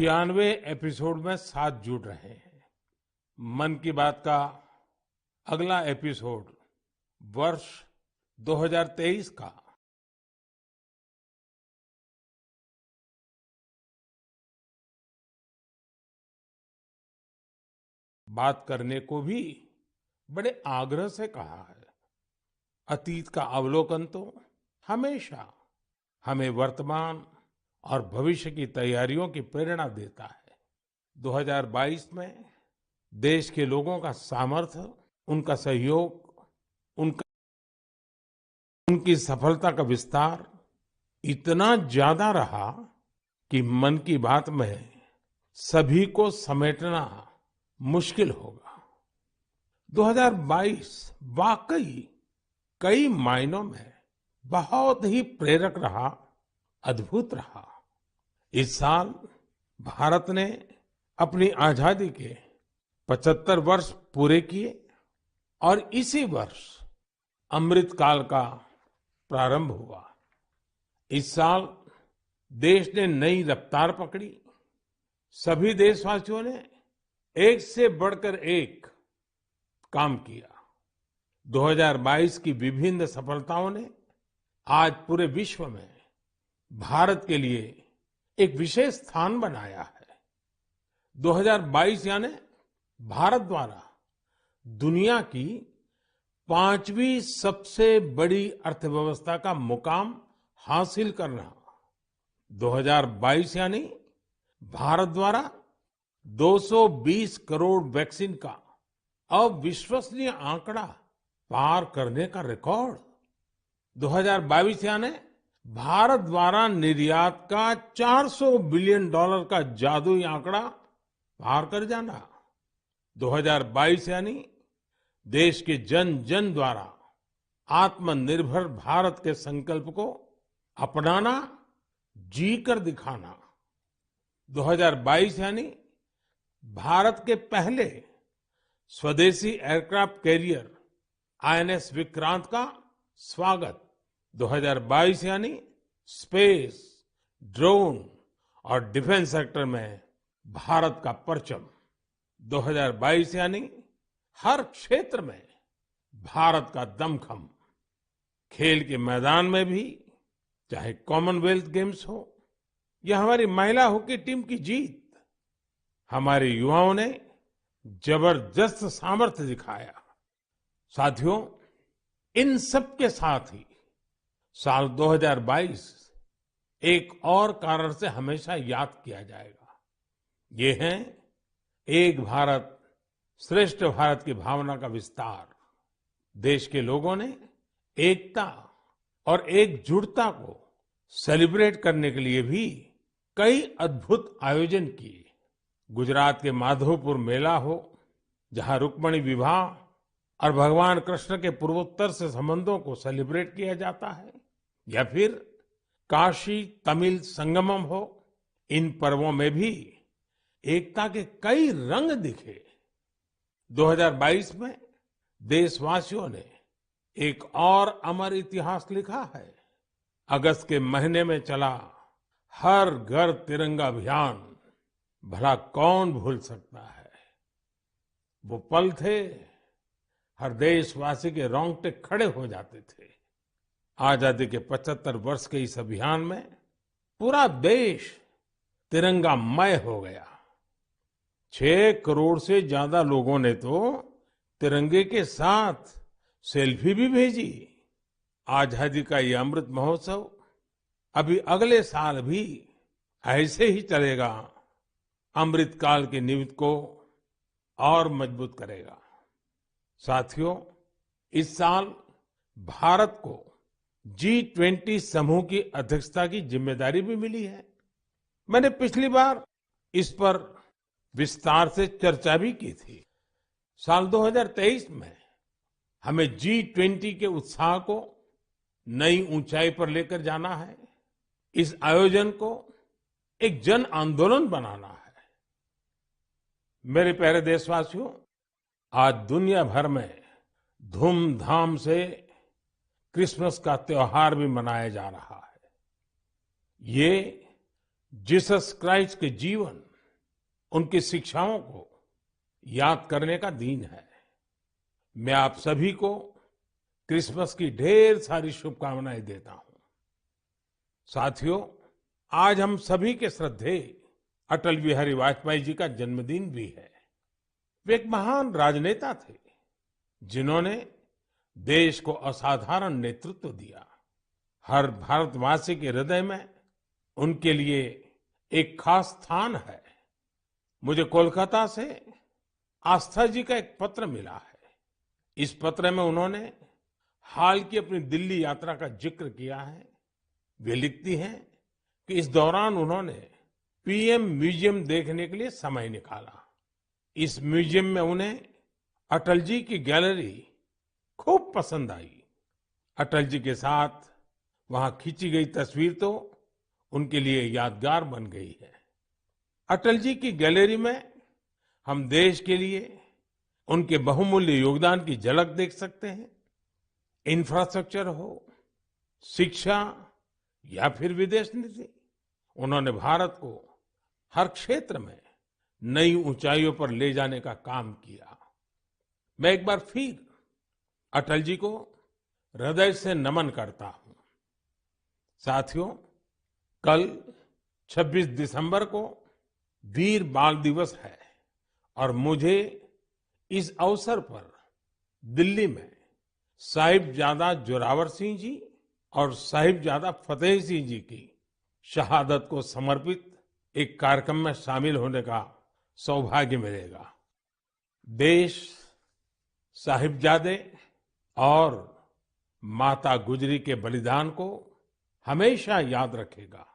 96 episode में साथ जुड़ रहे हैं। मन की बात का अगला एपिसोड वर्ष 2023 का। बात करने को भी बड़े आग्रह से कहा है। अतीत का अवलोकन तो हमेशा हमें वर्तमान और भविष्य की तैयारियों की प्रेरणा देता है। 2022 में देश के लोगों का सामर्थ्य, उनका सहयोग, उनका उनकी सफलता का विस्तार इतना ज्यादा रहा कि मन की बात में सभी को समेटना मुश्किल होगा। 2022 वाकई कई मायनों में बहुत ही प्रेरक रहा, अद्भुत रहा। इस साल भारत ने अपनी आजादी के 75 वर्ष पूरे किए और इसी वर्ष अमृत काल का प्रारंभ हुआ। इस साल देश ने नई रफ्तार पकड़ी। सभी देशवासियों ने एक से बढ़कर एक काम किया। 2022 की विभिन्न सफलताओं ने आज पूरे विश्व में भारत के लिए एक विशेष स्थान बनाया है। 2022 यानी भारत द्वारा दुनिया की 5वीं सबसे बड़ी अर्थव्यवस्था का मुकाम हासिल करना। 2022 यानी भारत द्वारा 220 करोड़ वैक्सीन का अविश्वसनीय आंकड़ा पार करने का रिकॉर्ड। 2022 यानी भारत द्वारा निर्यात का $400 बिलियन का जादुई आंकड़ा पार कर जाना। 2022 यानी देश के जन जन द्वारा आत्मनिर्भर भारत के संकल्प को अपनाना, जी कर दिखाना। 2022 यानी भारत के पहले स्वदेशी एयरक्राफ्ट कैरियर आईएनएस विक्रांत का स्वागत। 2022 यानी स्पेस, ड्रोन और डिफेंस सेक्टर में भारत का परचम। 2022 यानी हर क्षेत्र में भारत का दमखम। खेल के मैदान में भी, चाहे कॉमनवेल्थ गेम्स हो या हमारी महिला हॉकी टीम की जीत, हमारे युवाओं ने जबरदस्त सामर्थ्य दिखाया। साथियों, इन सब के साथ ही साल 2022 एक और कारण से हमेशा याद किया जाएगा। ये है एक भारत श्रेष्ठ भारत की भावना का विस्तार। देश के लोगों ने एकता और एकजुटता को सेलिब्रेट करने के लिए भी कई अद्भुत आयोजन किए। गुजरात के माधवपुर मेला हो, जहां रुक्मिणी विवाह और भगवान कृष्ण के पूर्वोत्तर से संबंधों को सेलिब्रेट किया जाता है, या फिर काशी तमिल संगमम हो, इन पर्वों में भी एकता के कई रंग दिखे। 2022 में देशवासियों ने एक और अमर इतिहास लिखा है। अगस्त के महीने में चला हर घर तिरंगा अभियान, भला कौन भूल सकता है। वो पल थे, हर देशवासी के रोंगटे खड़े हो जाते थे। आजादी के 75 वर्ष के इस अभियान में पूरा देश तिरंगामय हो गया। 6 करोड़ से ज्यादा लोगों ने तो तिरंगे के साथ सेल्फी भी भेजी। आजादी का ये अमृत महोत्सव अभी अगले साल भी ऐसे ही चलेगा, अमृत काल की नींव को और मजबूत करेगा। साथियों, इस साल भारत को G20 समूह की अध्यक्षता की जिम्मेदारी भी मिली है। मैंने पिछली बार इस पर विस्तार से चर्चा भी की थी। साल 2023 में हमें G20 के उत्साह को नई ऊंचाई पर लेकर जाना है। इस आयोजन को एक जन आंदोलन बनाना है। मेरे प्यारे देशवासियों, आज दुनिया भर में धूमधाम से क्रिसमस का त्योहार भी मनाया जा रहा है। ये जीसस क्राइस्ट के जीवन उनकी शिक्षाओं को याद करने का दिन है। मैं आप सभी को क्रिसमस की ढेर सारी शुभकामनाएं देता हूं। साथियों, आज हम सभी के श्रद्धेय अटल बिहारी वाजपेयी जी का जन्मदिन भी है। वे एक महान राजनेता थे जिन्होंने देश को असाधारण नेतृत्व दिया। हर भारतवासी के हृदय में उनके लिए एक खास स्थान है। मुझे कोलकाता से आस्था जी का एक पत्र मिला है। इस पत्र में उन्होंने हाल की अपनी दिल्ली यात्रा का जिक्र किया है। वे लिखती हैं कि इस दौरान उन्होंने पीएम म्यूजियम देखने के लिए समय निकाला। इस म्यूजियम में उन्हें अटल जी की गैलरी खूब पसंद आई। अटल जी के साथ वहां खींची गई तस्वीर तो उनके लिए यादगार बन गई है। अटल जी की गैलरी में हम देश के लिए उनके बहुमूल्य योगदान की झलक देख सकते हैं। इंफ्रास्ट्रक्चर हो, शिक्षा या फिर विदेश नीति, उन्होंने भारत को हर क्षेत्र में नई ऊंचाइयों पर ले जाने का काम किया। मैं एक बार फिर अटल जी को हृदय से नमन करता हूं। साथियों, कल 26 दिसंबर को वीर बाल दिवस है और मुझे इस अवसर पर दिल्ली में साहिबजादा जोरावर सिंह जी और साहिबजादा फतेह सिंह जी की शहादत को समर्पित एक कार्यक्रम में शामिल होने का सौभाग्य मिलेगा। देश साहिबजादे और माता गुजरी के बलिदान को हमेशा याद रखेगा।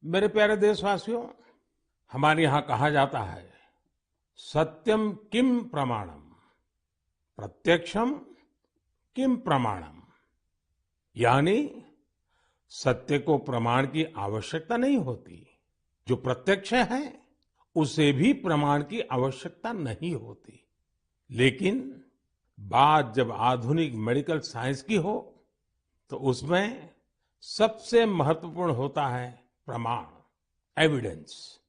मेरे प्यारे देशवासियों, हमारे यहाँ कहा जाता है, सत्यम किम प्रमाणम, प्रत्यक्षम किम प्रमाणम। यानी सत्य को प्रमाण की आवश्यकता नहीं होती। जो प्रत्यक्ष है उसे भी प्रमाण की आवश्यकता नहीं होती। लेकिन बात जब आधुनिक मेडिकल साइंस की हो तो उसमें सबसे महत्वपूर्ण होता है प्रमाण, एविडेंस।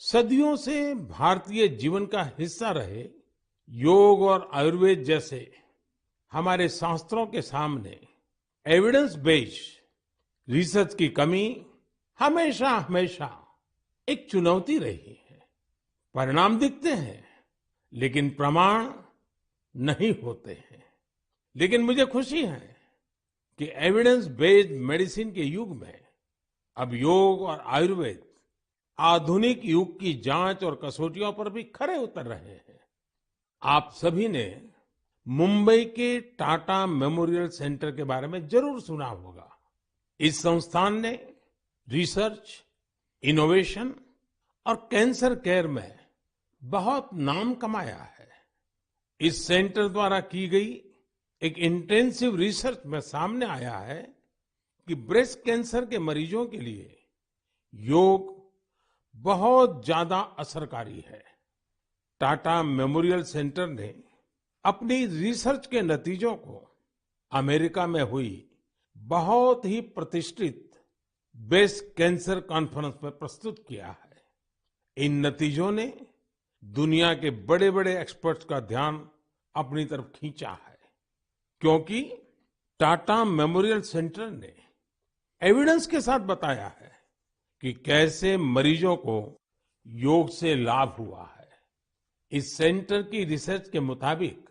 सदियों से भारतीय जीवन का हिस्सा रहे योग और आयुर्वेद जैसे हमारे शास्त्रों के सामने एविडेंस बेस्ड रिसर्च की कमी हमेशा हमेशा एक चुनौती रही है। परिणाम दिखते हैं लेकिन प्रमाण नहीं होते हैं। लेकिन मुझे खुशी है कि एविडेंस बेस्ड मेडिसिन के युग में अब योग और आयुर्वेद आधुनिक युग की जांच और कसौटियों पर भी खरे उतर रहे हैं। आप सभी ने मुंबई के टाटा मेमोरियल सेंटर के बारे में जरूर सुना होगा। इस संस्थान ने रिसर्च, इनोवेशन और कैंसर केयर में बहुत नाम कमाया है। इस सेंटर द्वारा की गई एक इंटेंसिव रिसर्च में सामने आया है कि ब्रेस्ट कैंसर के मरीजों के लिए योग बहुत ज्यादा असरकारी है। टाटा मेमोरियल सेंटर ने अपनी रिसर्च के नतीजों को अमेरिका में हुई बहुत ही प्रतिष्ठित ब्रेस्ट कैंसर कॉन्फ्रेंस में प्रस्तुत किया है। इन नतीजों ने दुनिया के बड़े बड़े एक्सपर्ट्स का ध्यान अपनी तरफ खींचा है, क्योंकि टाटा मेमोरियल सेंटर ने एविडेंस के साथ बताया है कि कैसे मरीजों को योग से लाभ हुआ है। इस सेंटर की रिसर्च के मुताबिक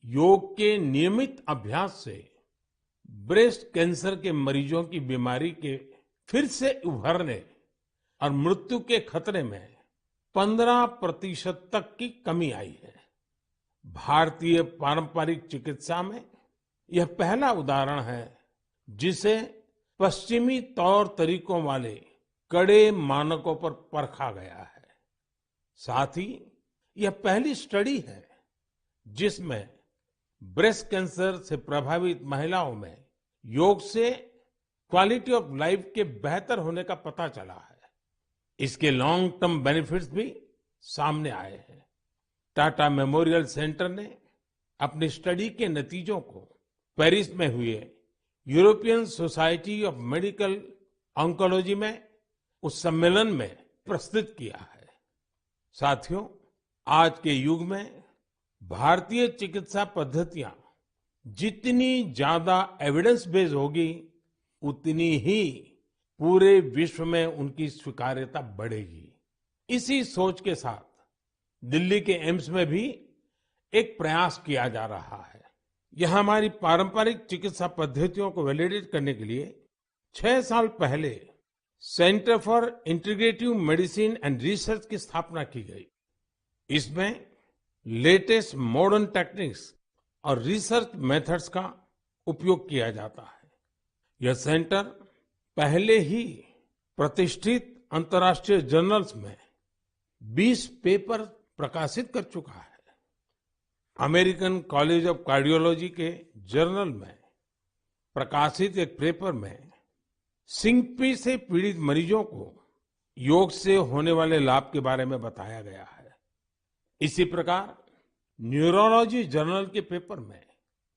योग के नियमित अभ्यास से ब्रेस्ट कैंसर के मरीजों की बीमारी के फिर से उभरने और मृत्यु के खतरे में 15% तक की कमी आई है। भारतीय पारंपरिक चिकित्सा में यह पहला उदाहरण है जिसे पश्चिमी तौर तरीकों वाले कड़े मानकों पर परखा गया है। साथ ही यह पहली स्टडी है जिसमें ब्रेस्ट कैंसर से प्रभावित महिलाओं में योग से क्वालिटी ऑफ लाइफ के बेहतर होने का पता चला है। इसके लॉन्ग टर्म बेनिफिट्स भी सामने आए हैं। टाटा मेमोरियल सेंटर ने अपनी स्टडी के नतीजों को पेरिस में हुए European society of medical oncology में उस सम्मेलन में प्रस्तुत किया है। साथियों, आज के युग में भारतीय चिकित्सा पद्धतियां जितनी ज्यादा एविडेंस बेस्ड होगी, उतनी ही पूरे विश्व में उनकी स्वीकार्यता बढ़ेगी। इसी सोच के साथ दिल्ली के एम्स में भी एक प्रयास किया जा रहा है। यहाँ हमारी पारंपरिक चिकित्सा पद्धतियों को वैलिडेट करने के लिए 6 साल पहले centre for integrative medicine and research की स्थापना की गई। इसमें लेटेस्ट मॉडर्न टेक्निक्स और रिसर्च मेथड्स का उपयोग किया जाता है। यह सेंटर पहले ही प्रतिष्ठित अंतर्राष्ट्रीय जर्नल्स में 20 पेपर प्रकाशित कर चुका है। अमेरिकन कॉलेज ऑफ कार्डियोलॉजी के जर्नल में प्रकाशित एक पेपर में सिंकपी से पीड़ित मरीजों को योग से होने वाले लाभ के बारे में बताया गया है। इसी प्रकार न्यूरोलॉजी जर्नल के पेपर में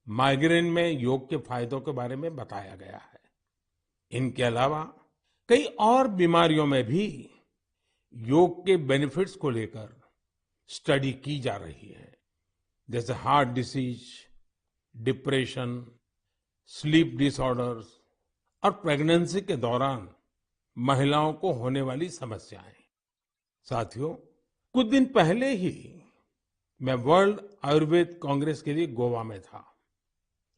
माइग्रेन में योग के फायदों के बारे में बताया गया है। इनके अलावा कई और बीमारियों में भी योग के बेनिफिट्स को लेकर स्टडी की जा रही है, जैसे heart disease, depression, sleep disorders और प्रेगनेंसी के दौरान महिलाओं को होने वाली समस्याएं। साथियों, कुछ दिन पहले ही मैं वर्ल्ड आयुर्वेद कांग्रेस के लिए गोवा में था।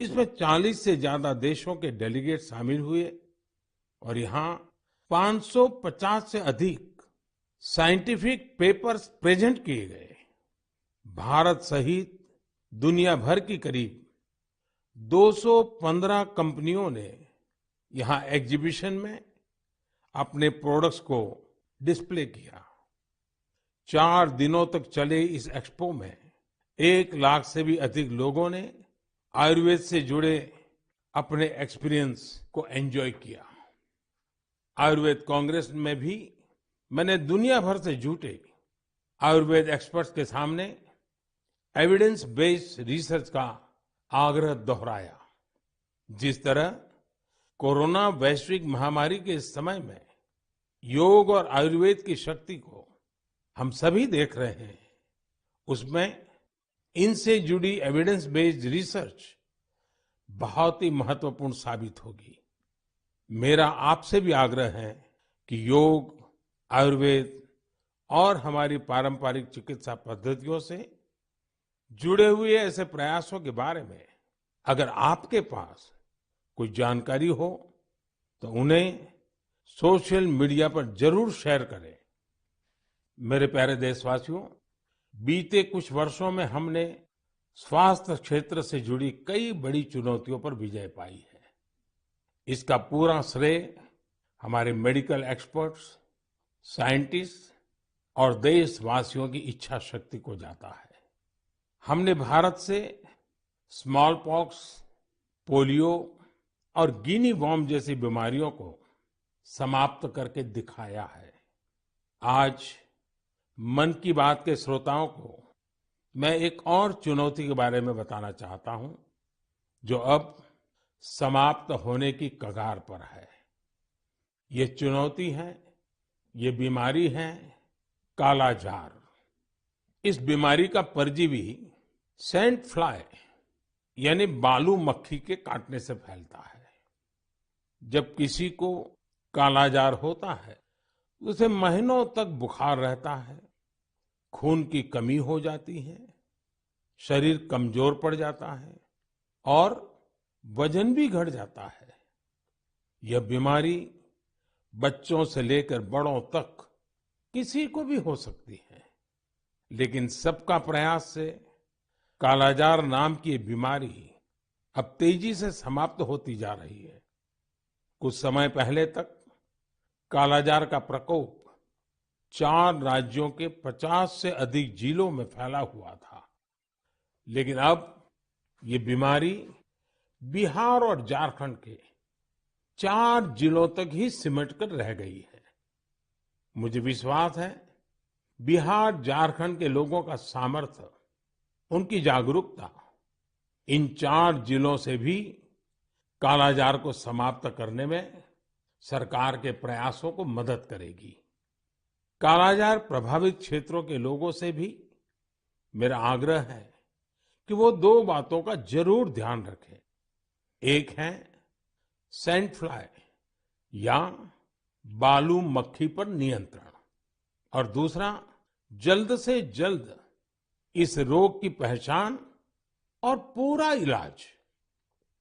इसमें 40 से ज्यादा देशों के डेलीगेट शामिल हुए और यहाँ 550 से अधिक साइंटिफिक पेपर्स प्रेजेंट किए गए। भारत सहित दुनिया भर की करीब 215 कंपनियों ने यहाँ एग्जीबिशन में अपने प्रोडक्ट्स को डिस्प्ले किया। 4 दिनों तक चले इस एक्सपो में 1 लाख से भी अधिक लोगों ने आयुर्वेद से जुड़े अपने एक्सपीरियंस को एंजॉय किया। आयुर्वेद कांग्रेस में भी मैंने दुनिया भर से जुटे आयुर्वेद एक्सपर्ट्स के सामने एविडेंस बेस्ड रिसर्च का आग्रह दोहराया। जिस तरह कोरोना वैश्विक महामारी के इस समय में योग और आयुर्वेद की शक्ति को हम सभी देख रहे हैं, उसमें इनसे जुड़ी एविडेंस बेस्ड रिसर्च बहुत ही महत्वपूर्ण साबित होगी। मेरा आपसे भी आग्रह है कि योग, आयुर्वेद और हमारी पारंपरिक चिकित्सा पद्धतियों से जुड़े हुए ऐसे प्रयासों के बारे में अगर आपके पास कोई जानकारी हो तो उन्हें सोशल मीडिया पर जरूर शेयर करें। मेरे प्यारे देशवासियों, बीते कुछ वर्षों में हमने स्वास्थ्य क्षेत्र से जुड़ी कई बड़ी चुनौतियों पर विजय पाई है। इसका पूरा श्रेय हमारे मेडिकल एक्सपर्ट्स, साइंटिस्ट और देशवासियों की इच्छा शक्ति को जाता है। हमने भारत से स्मॉल पॉक्स, पोलियो और गिनी वॉर्म जैसी बीमारियों को समाप्त करके दिखाया है। आज मन की बात के श्रोताओं को मैं एक और चुनौती के बारे में बताना चाहता हूं, जो अब समाप्त होने की कगार पर है। ये चुनौती है, ये बीमारी है कालाजार। इस बीमारी का परजीवी सैंड फ्लाई यानी बालू मक्खी के काटने से फैलता है। जब किसी को कालाजार होता है, उसे महीनों तक बुखार रहता है, खून की कमी हो जाती है, शरीर कमजोर पड़ जाता है और वजन भी घट जाता है। यह बीमारी बच्चों से लेकर बड़ों तक किसी को भी हो सकती है, लेकिन सबका प्रयास से कालाजार नाम की ये बीमारी अब तेजी से समाप्त होती जा रही है। कुछ समय पहले तक कालाजार का प्रकोप 4 राज्यों के 50 से अधिक जिलों में फैला हुआ था, लेकिन अब ये बीमारी बिहार और झारखंड के 4 जिलों तक ही सिमटकर रह गई है। मुझे विश्वास है बिहार, झारखंड के लोगों का सामर्थ्य, उनकी जागरूकता इन 4 जिलों से भी कालाजार को समाप्त करने में सरकार के प्रयासों को मदद करेगी। कालाजार प्रभावित क्षेत्रों के लोगों से भी मेरा आग्रह है कि वो दो बातों का जरूर ध्यान रखें। एक है सैंड फ्लाई या बालू मक्खी पर नियंत्रण, और दूसरा जल्द से जल्द इस रोग की पहचान और पूरा इलाज।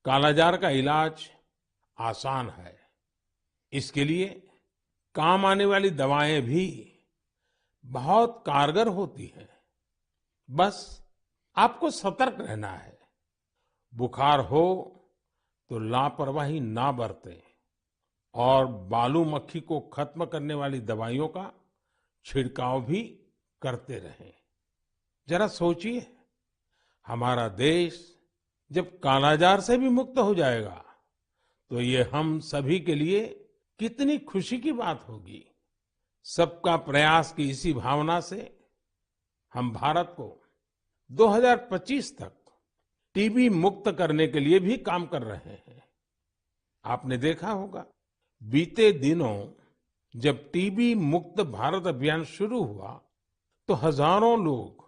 कालाजार का इलाज आसान है। इसके लिए काम आने वाली दवाएं भी बहुत कारगर होती हैं। बस आपको सतर्क रहना है। बुखार हो तो लापरवाही ना बरतें और बालू मक्खी को खत्म करने वाली दवाइयों का छिड़काव भी करते रहें। जरा सोचिए, हमारा देश जब कालाजार से भी मुक्त हो जाएगा तो ये हम सभी के लिए कितनी खुशी की बात होगी। सबका प्रयास की इसी भावना से हम भारत को 2025 तक टीबी मुक्त करने के लिए भी काम कर रहे हैं। आपने देखा होगा, बीते दिनों जब टीबी मुक्त भारत अभियान शुरू हुआ तो हजारों लोग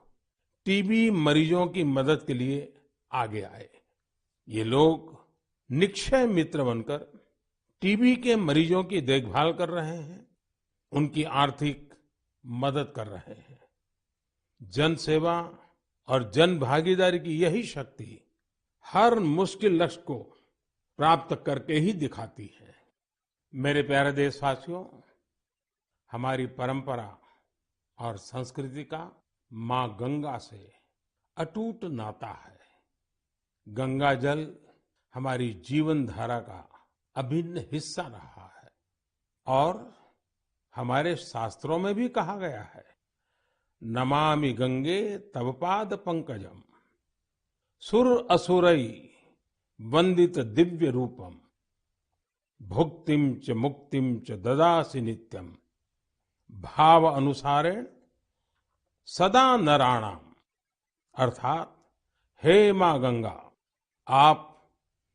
टीबी मरीजों की मदद के लिए आगे आए। ये लोग निक्षय मित्र बनकर टीबी के मरीजों की देखभाल कर रहे हैं, उनकी आर्थिक मदद कर रहे हैं। जन सेवा और जन भागीदारी की यही शक्ति हर मुश्किल लक्ष्य को प्राप्त करके ही दिखाती है। मेरे प्यारे देशवासियों, हमारी परंपरा और संस्कृति का मां गंगा से अटूट नाता है। गंगा जल हमारी जीवन धारा का अभिन्न हिस्सा रहा है और हमारे शास्त्रों में भी कहा गया है, नमामि गंगे तव पाद पंकजम सुर असुरई वंदित दिव्य रूपम भुक्तिम च मुक्तिम च ददासि नित्यम भाव अनुसारेण सदा नराणाम। अर्थात, हे मां गंगा, आप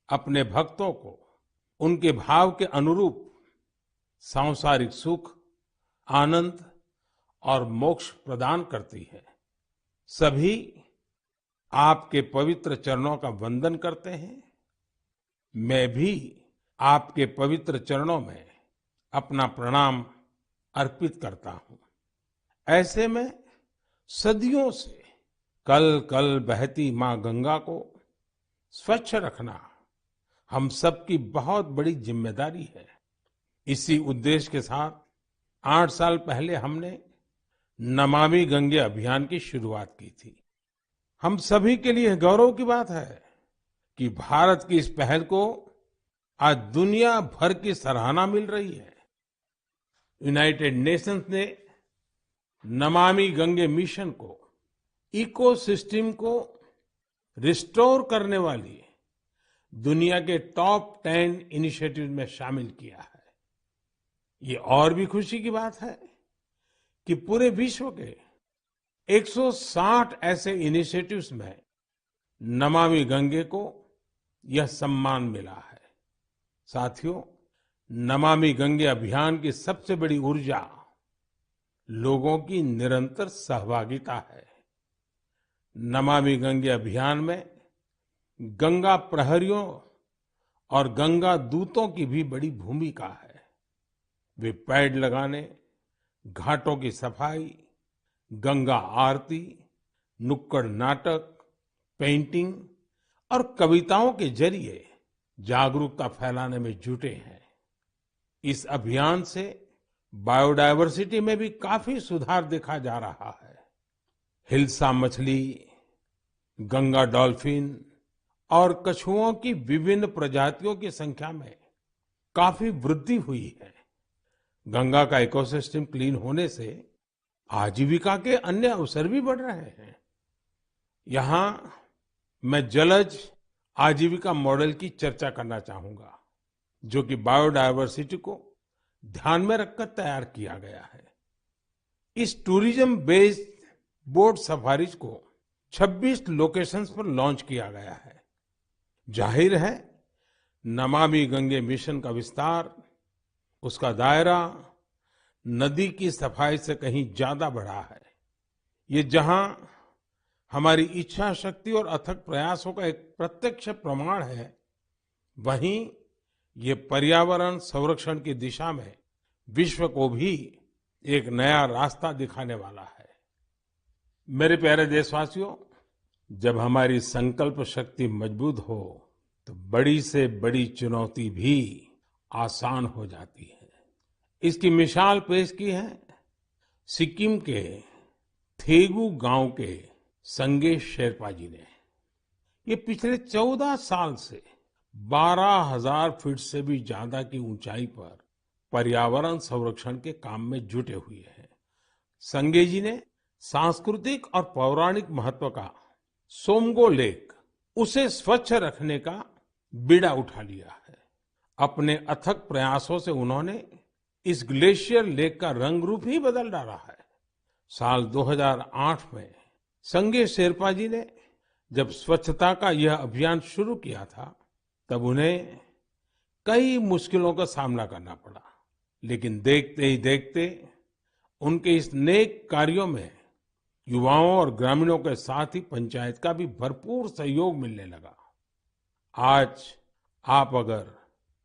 अपने भक्तों को उनके भाव के अनुरूप सांसारिक सुख, आनंद और मोक्ष प्रदान करती है। सभी आपके पवित्र चरणों का वंदन करते हैं। मैं भी आपके पवित्र चरणों में अपना प्रणाम अर्पित करता हूं। ऐसे में सदियों से कल कल बहती मां गंगा को स्वच्छ रखना हम सबकी बहुत बड़ी जिम्मेदारी है। इसी उद्देश्य के साथ 8 साल पहले हमने नमामि गंगे अभियान की शुरुआत की थी। हम सभी के लिए गौरव की बात है कि भारत की इस पहल को आज दुनिया भर की सराहना मिल रही है। यूनाइटेड नेशंस ने नमामि गंगे मिशन को इकोसिस्टम को रिस्टोर करने वाली दुनिया के टॉप 10 इनिशिएटिव में शामिल किया है। ये और भी खुशी की बात है कि पूरे विश्व के 160 ऐसे इनिशिएटिव्स में नमामि गंगे को यह सम्मान मिला है। साथियों, नमामि गंगे अभियान की सबसे बड़ी ऊर्जा लोगों की निरंतर सहभागिता है। नमामि गंगे अभियान में गंगा प्रहरियों और गंगा दूतों की भी बड़ी भूमिका है। वे पेड़ लगाने, घाटों की सफाई, गंगा आरती, नुक्कड़ नाटक, पेंटिंग और कविताओं के जरिए जागरूकता फैलाने में जुटे हैं। इस अभियान से बायोडायवर्सिटी में भी काफी सुधार देखा जा रहा है। हिल्सा मछली, गंगा डॉल्फिन और कछुओं की विभिन्न प्रजातियों की संख्या में काफी वृद्धि हुई है। गंगा का इकोसिस्टम क्लीन होने से आजीविका के अन्य अवसर भी बढ़ रहे हैं। यहाँ मैं जलज आजीविका मॉडल की चर्चा करना चाहूंगा, जो कि बायोडायवर्सिटी को ध्यान में रखकर तैयार किया गया है। इस टूरिज्म बेस्ड बोट सफारीज को 26 लोकेशंस पर लॉन्च किया गया है। जाहिर है, नमामि गंगे मिशन का विस्तार, उसका दायरा नदी की सफाई से कहीं ज्यादा बढ़ा है। ये जहां हमारी इच्छा शक्ति और अथक प्रयासों का एक प्रत्यक्ष प्रमाण है, वहीं ये पर्यावरण संरक्षण की दिशा में विश्व को भी एक नया रास्ता दिखाने वाला है। मेरे प्यारे देशवासियों, जब हमारी संकल्प शक्ति मजबूत हो तो बड़ी से बड़ी चुनौती भी आसान हो जाती है। इसकी मिसाल पेश की है सिक्किम के थेगू गांव के संगे शेरपा जी ने। ये पिछले 14 साल से 12,000 फीट से भी ज्यादा की ऊंचाई पर पर्यावरण संरक्षण के काम में जुटे हुए हैं। संगे जी ने सांस्कृतिक और पौराणिक महत्व का सोमगो लेक, उसे स्वच्छ रखने का बीड़ा उठा लिया है। अपने अथक प्रयासों से उन्होंने इस ग्लेशियर लेक का रंग रूप ही बदल डाला है। साल 2008 में संगे शेरपा जी ने जब स्वच्छता का यह अभियान शुरू किया था, तब उन्हें कई मुश्किलों का सामना करना पड़ा, लेकिन देखते ही देखते उनके इस नेक कार्यों में युवाओं और ग्रामीणों के साथ ही पंचायत का भी भरपूर सहयोग मिलने लगा। आज आप अगर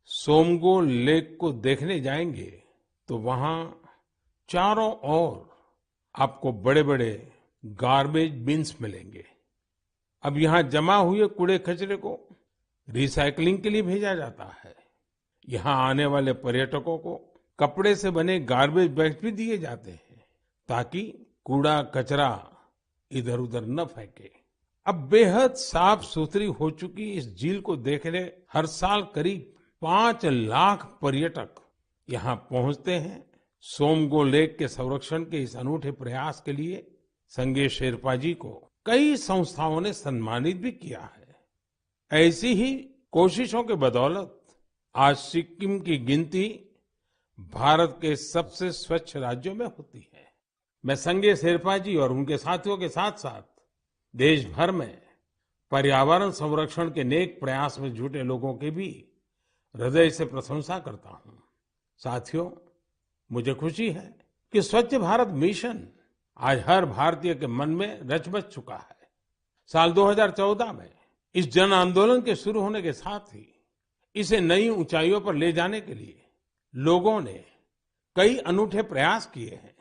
सोमगो लेक को देखने जाएंगे तो वहां चारों ओर आपको बड़े-बड़े गार्बेज बिन्स मिलेंगे। अब यहाँ जमा हुए कूड़े कचरे को रिसाइकलिंग के लिए भेजा जाता है। यहाँ आने वाले पर्यटकों को कपड़े से बने गार्बेज बैग्स भी दिए जाते हैं, ताकि कूड़ा कचरा इधर उधर न फेंके। अब बेहद साफ सुथरी हो चुकी इस झील को देखने हर साल करीब 5 लाख पर्यटक यहाँ पहुंचते हैं। सोमगो लेक के संरक्षण के इस अनूठे प्रयास के लिए संगे शेरपा जी को कई संस्थाओं ने सम्मानित भी किया है। ऐसी ही कोशिशों के बदौलत आज सिक्किम की गिनती भारत के सबसे स्वच्छ राज्यों में होती है। मैं संगे शेरपा जी और उनके साथियों के साथ साथ देश भर में पर्यावरण संरक्षण के नेक प्रयास में जुटे लोगों की भी हृदय से प्रशंसा करता हूं। साथियों, मुझे खुशी है कि स्वच्छ भारत मिशन आज हर भारतीय के मन में रच बस चुका है। साल 2014 में इस जन आंदोलन के शुरू होने के साथ ही इसे नई ऊंचाइयों पर ले जाने के लिए लोगों ने कई अनूठे प्रयास किए हैं।